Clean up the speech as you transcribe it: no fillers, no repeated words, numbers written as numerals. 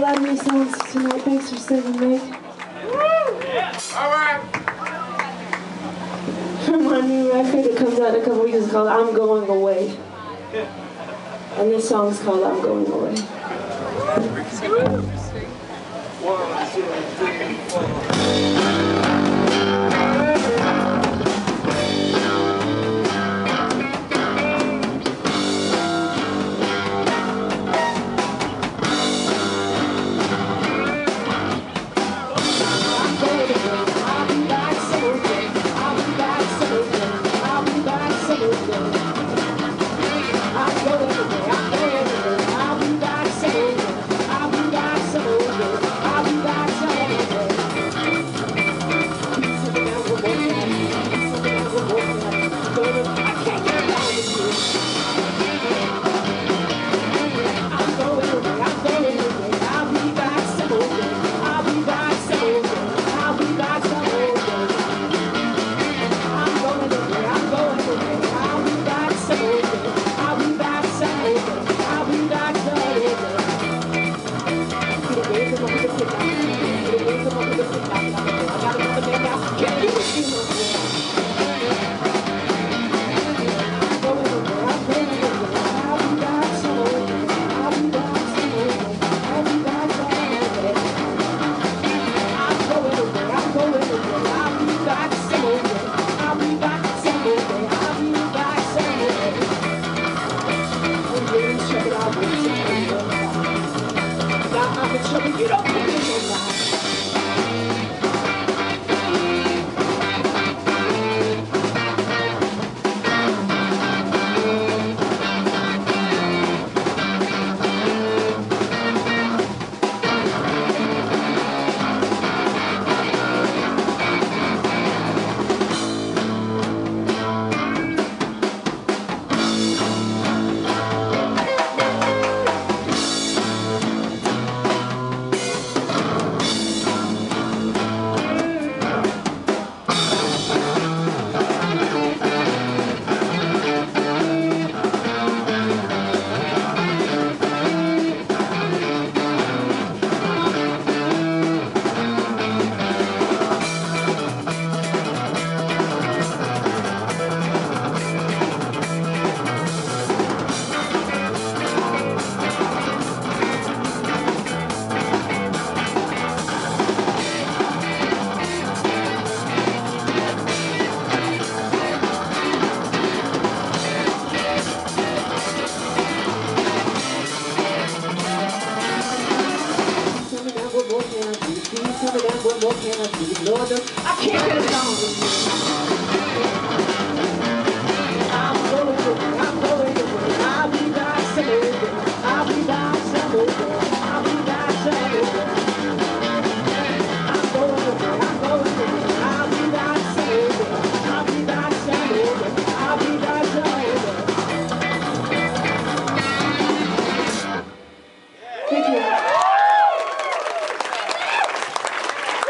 lot of new songs tonight. Thanks for singing, mate. All right. From my new record that comes out in a couple weeks, it's called I'm Going Away. And this song's called I'm Going Away. 1, 2, 3, 4. You don't put me in line. What more can I do? Please tell me that, what more can I do? Lord, I can't get it.